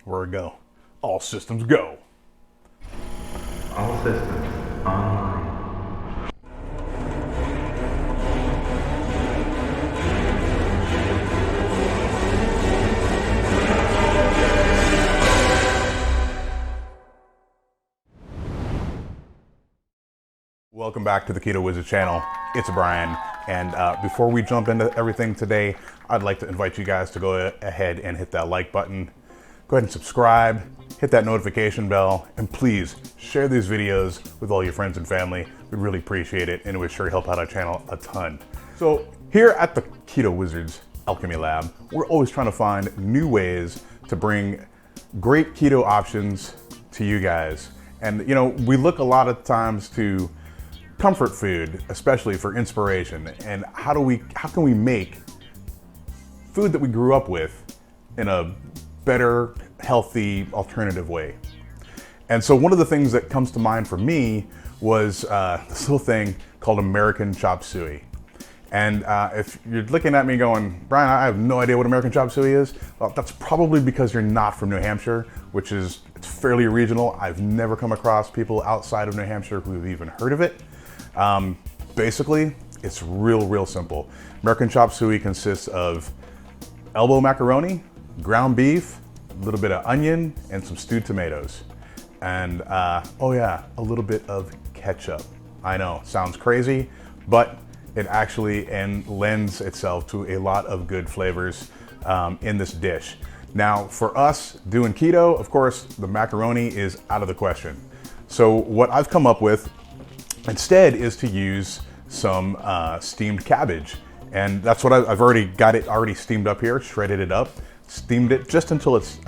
Where we go. All systems go. All systems online. Welcome back to the Keto Wizard channel. It's Brian, and before we jump into everything today, I'd like to invite you guys to go ahead and hit that like button. Go ahead and subscribe, hit that notification bell, and please share these videos with all your friends and family. We'd really appreciate it, and it would sure help out our channel a ton. So here at the Keto Wizards Alchemy Lab, we're always trying to find new ways to bring great keto options to you guys. And you know, we look a lot of times to comfort food, especially for inspiration, and how can we make food that we grew up with in a better, healthy, alternative way. And so one of the things that comes to mind for me was this little thing called American Chop Suey. And if you're looking at me going, Brian, I have no idea what American Chop Suey is, well, that's probably because you're not from New Hampshire, which is, it's fairly regional. I've never come across people outside of New Hampshire who've even heard of it. Basically, it's real simple. American Chop Suey consists of elbow macaroni, ground beef, a little bit of onion, and some stewed tomatoes. And oh yeah, a little bit of ketchup. I know, sounds crazy, but it actually lends itself to a lot of good flavors in this dish. Now, for us doing keto, of course, the macaroni is out of the question. So what I've come up with instead is to use some steamed cabbage. And that's what I've already got it already steamed up here, shredded it up, steamed it just until it's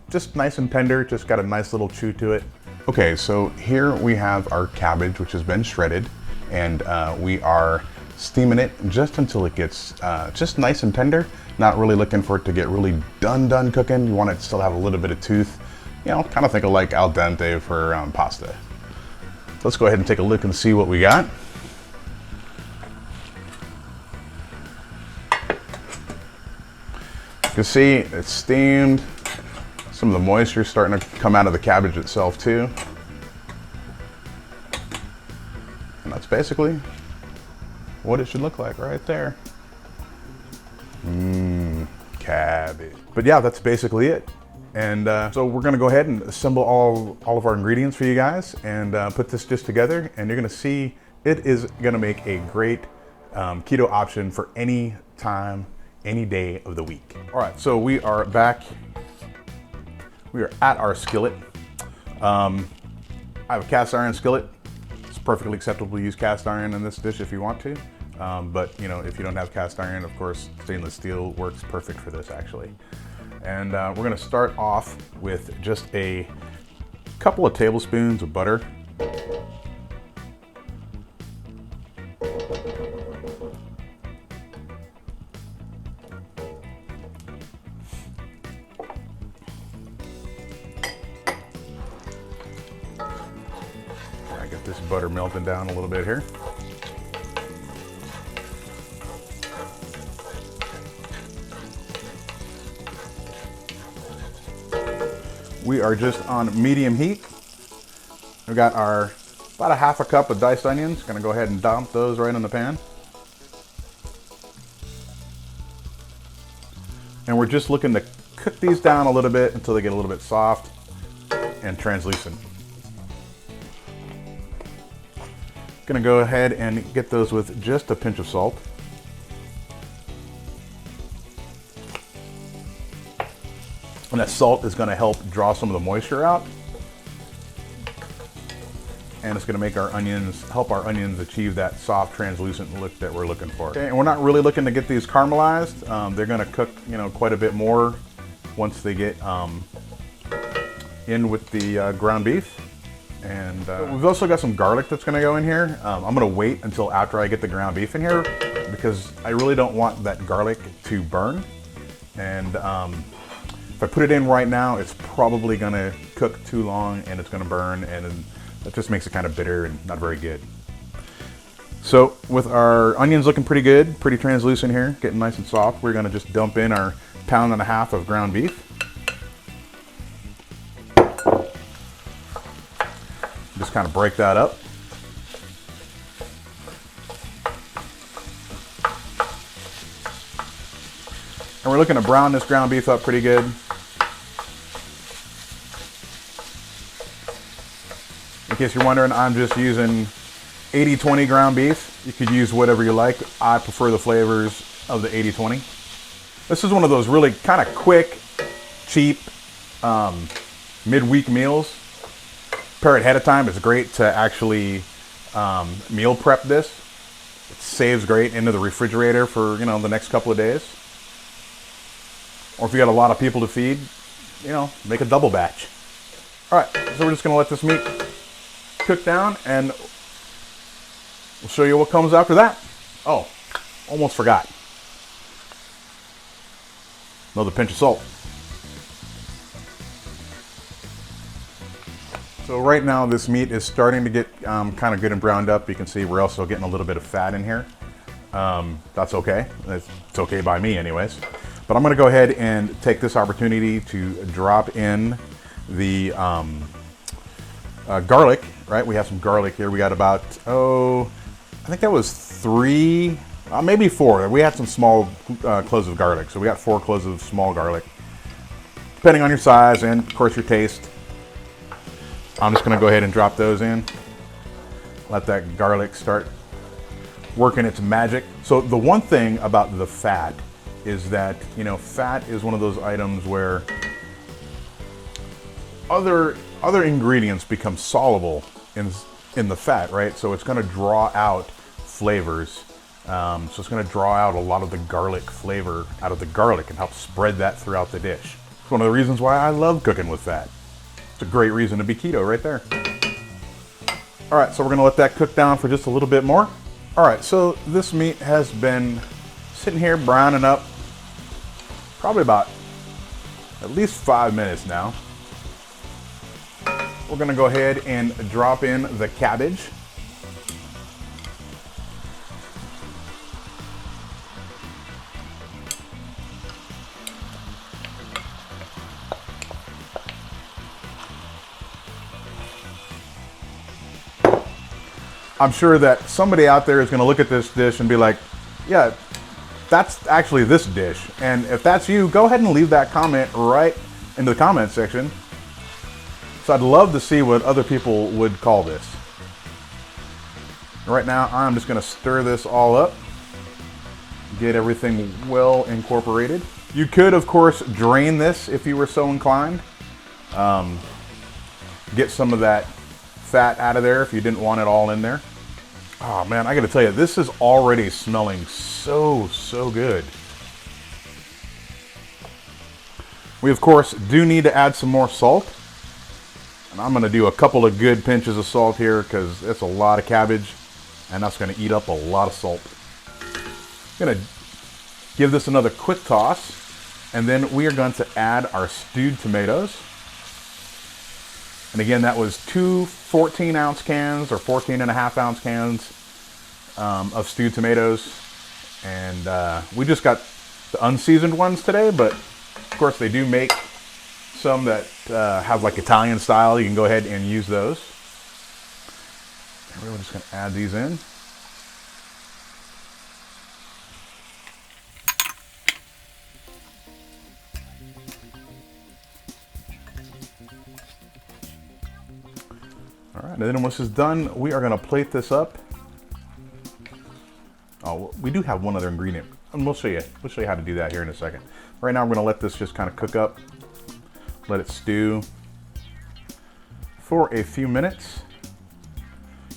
just nice and tender, just got a nice little chew to it. Okay, so here we have our cabbage, which has been shredded, and we are steaming it just until it gets just nice and tender. Not really looking for it to get really done cooking. You want it to still have a little bit of tooth. You know, kind of think of like al dente for pasta. Let's go ahead and take a look and see what we got. You can see it's steamed. Some of the moisture is starting to come out of the cabbage itself too. And that's basically what it should look like right there. Cabbage. But yeah, that's basically it. And so we're gonna go ahead and assemble all of our ingredients for you guys and put this dish together, and you're gonna see it is gonna make a great keto option for any time, any day of the week. All right, so we are back. We are at our skillet. I have a cast iron skillet. It's perfectly acceptable to use cast iron in this dish if you want to. But you know, if you don't have cast iron, of course, stainless steel works perfect for this actually. And we're gonna start off with just a couple of tablespoons of butter. I get this butter melting down a little bit here. We are just on medium heat. We've got about a half a cup of diced onions. Gonna go ahead and dump those right in the pan. And we're just looking to cook these down a little bit until they get a little bit soft and translucent. Gonna go ahead and get those with just a pinch of salt. And that salt is gonna help draw some of the moisture out. And it's gonna make help our onions achieve that soft, translucent look that we're looking for. Okay, and we're not really looking to get these caramelized. They're gonna cook, you know, quite a bit more once they get in with the ground beef. And we've also got some garlic that's gonna go in here. I'm gonna wait until after I get the ground beef in here because I really don't want that garlic to burn. And if I put it in right now, it's probably gonna cook too long and it's gonna burn, and that just makes it kind of bitter and not very good. So with our onions looking pretty good, pretty translucent here, getting nice and soft, we're gonna just dump in our 1.5 pounds of ground beef. kind of break that up. And we're looking to brown this ground beef up pretty good. In case you're wondering, I'm just using 80-20 ground beef. You could use whatever you like. I prefer the flavors of the 80-20. This is one of those really kind of quick, cheap, midweek meals. Prepare it ahead of time. It's great to actually meal prep this. It saves great into the refrigerator for, you know, the next couple of days. Or if you got a lot of people to feed, you know, make a double batch. All right, so we're just gonna let this meat cook down and we'll show you what comes after that. Oh, almost forgot. Another pinch of salt. So right now this meat is starting to get kind of good and browned up. You can see we're also getting a little bit of fat in here. That's okay. It's okay by me anyways. But I'm gonna go ahead and take this opportunity to drop in the garlic, right? We have some garlic here. We got about, I think that was 3, maybe 4. We had some small cloves of garlic. So we got 4 cloves of small garlic, depending on your size and of course your taste. I'm just gonna go ahead and drop those in. Let that garlic start working its magic. So the one thing about the fat is that, you know, fat is one of those items where other ingredients become soluble in the fat, right? So it's gonna draw out flavors. So it's gonna draw out a lot of the garlic flavor out of the garlic and help spread that throughout the dish. It's one of the reasons why I love cooking with fat. It's a great reason to be keto right there. All right, so we're gonna let that cook down for just a little bit more. All right, so this meat has been sitting here browning up probably about at least 5 minutes now. We're gonna go ahead and drop in the cabbage. I'm sure that somebody out there is gonna look at this dish and be like, yeah, that's actually this dish. And if that's you, go ahead and leave that comment right in the comment section. So I'd love to see what other people would call this. Right now, I'm just gonna stir this all up, get everything well incorporated. You could, of course, drain this if you were so inclined. Get some of that fat out of there if you didn't want it all in there. Oh man, I gotta tell you, this is already smelling so good. We of course do need to add some more salt. And I'm gonna do a couple of good pinches of salt here because it's a lot of cabbage and that's gonna eat up a lot of salt. I'm gonna give this another quick toss and then we are going to add our stewed tomatoes. And again, that was 2 14-ounce cans or 14.5-ounce cans of stewed tomatoes. And we just got the unseasoned ones today, but of course they do make some that have like Italian style. You can go ahead and use those. And we're just gonna add these in. All right, and then once it's done, we are gonna plate this up. Oh, we do have one other ingredient, and we'll show you how to do that here in a second. Right now, we're gonna let this just kind of cook up, let it stew for a few minutes.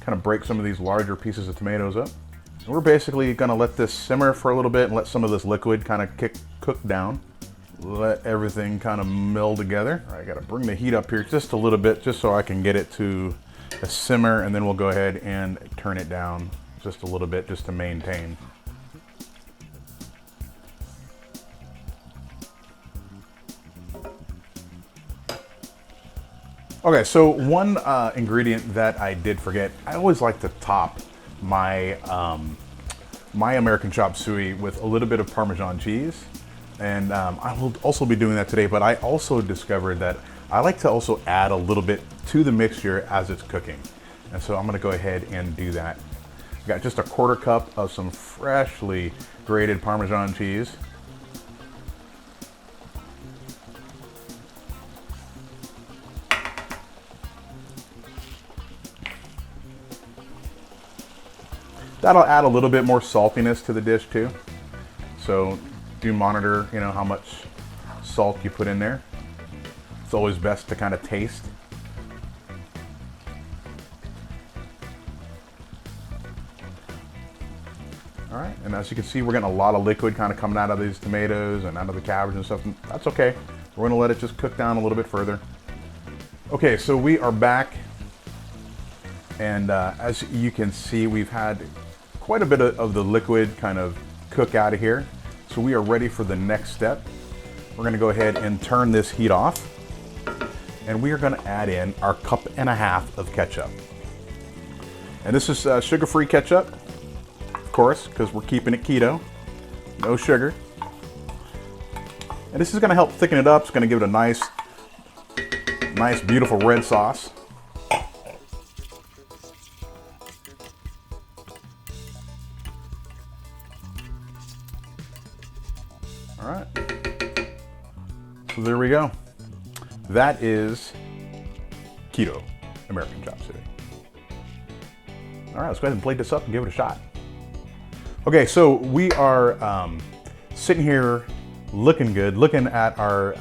Kind of break some of these larger pieces of tomatoes up. And we're basically gonna let this simmer for a little bit and let some of this liquid kind of cook down. Let everything kind of meld together. All right, I gotta bring the heat up here just a little bit just so I can get it to a simmer, and then we'll go ahead and turn it down just a little bit just to maintain. Okay, so one ingredient that I did forget, I always like to top my my American Chop Suey with a little bit of Parmesan cheese. And I will also be doing that today, but I also discovered that I like to also add a little bit to the mixture as it's cooking. And so I'm gonna go ahead and do that. I got just a 1/4 cup of some freshly grated Parmesan cheese. That'll add a little bit more saltiness to the dish too. So do monitor, you know, how much salt you put in there. It's always best to kind of taste. All right, and as you can see, we're getting a lot of liquid kind of coming out of these tomatoes and out of the cabbage and stuff. And that's okay. We're gonna let it just cook down a little bit further. Okay, so we are back. And as you can see, we've had quite a bit of the liquid kind of cook out of here. So we are ready for the next step. We're gonna go ahead and turn this heat off. And we are gonna add in our 1.5 cups of ketchup. And this is sugar-free ketchup, of course, because we're keeping it keto, no sugar. And this is gonna help thicken it up. It's gonna give it a nice, beautiful red sauce. All right, so there we go. That is Keto American Chop Suey. All right, let's go ahead and plate this up and give it a shot. Okay, so we are sitting here looking good, looking at our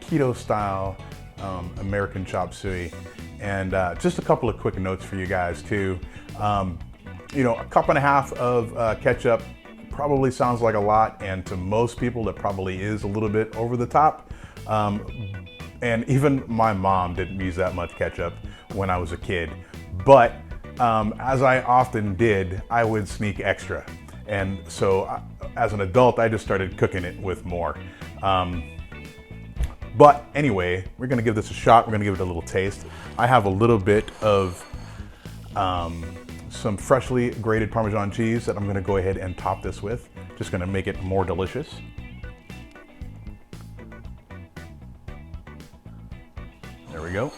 keto style American Chop Suey. And just a couple of quick notes for you guys too. You know, 1.5 cups of ketchup probably sounds like a lot, and to most people that probably is a little bit over the top. And even my mom didn't use that much ketchup when I was a kid. But as I often did, I would sneak extra. And so as an adult, I just started cooking it with more. But anyway, we're gonna give this a shot. We're gonna give it a little taste. I have a little bit of some freshly grated Parmesan cheese that I'm gonna go ahead and top this with. Just gonna make it more delicious. There we go.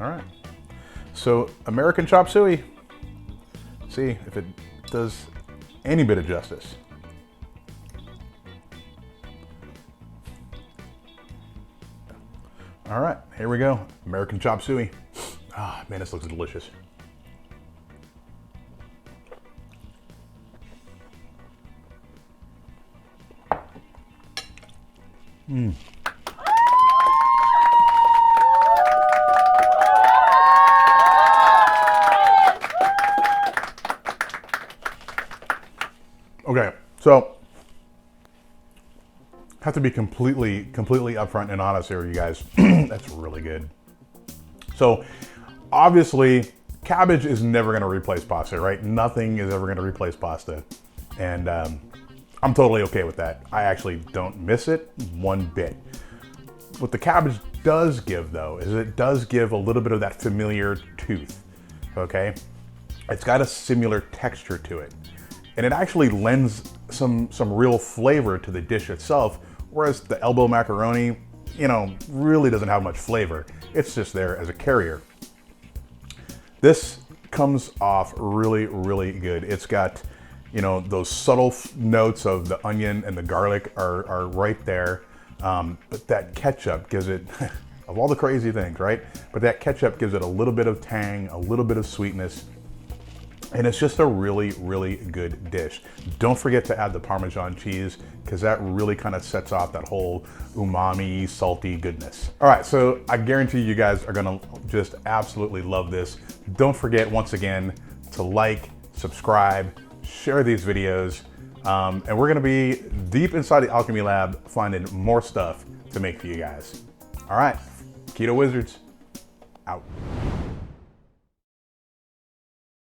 All right. So American Chop Suey. See if it does any bit of justice. All right, here we go. American Chop Suey. Ah, man, this looks delicious. Okay, so have to be completely upfront and honest here, you guys. That's really good. So obviously, cabbage is never going to replace pasta, right? Nothing is ever going to replace pasta, and I'm totally okay with that. I actually don't miss it one bit. What the cabbage does give, though, is it does give a little bit of that familiar tooth. Okay, it's got a similar texture to it. And it actually lends some real flavor to the dish itself, whereas the elbow macaroni, you know, really doesn't have much flavor. It's just there as a carrier. This comes off really, really good. It's got, you know, those subtle notes of the onion and the garlic are right there. But that ketchup gives it, of all the crazy things, right? But that ketchup gives it a little bit of tang, a little bit of sweetness. And it's just a really, really good dish. Don't forget to add the Parmesan cheese, because that really kind of sets off that whole umami, salty goodness. All right, so I guarantee you guys are gonna just absolutely love this. Don't forget, once again, to like, subscribe, share these videos, and we're gonna be deep inside the Alchemy Lab finding more stuff to make for you guys. All right, Keto Wizards, out.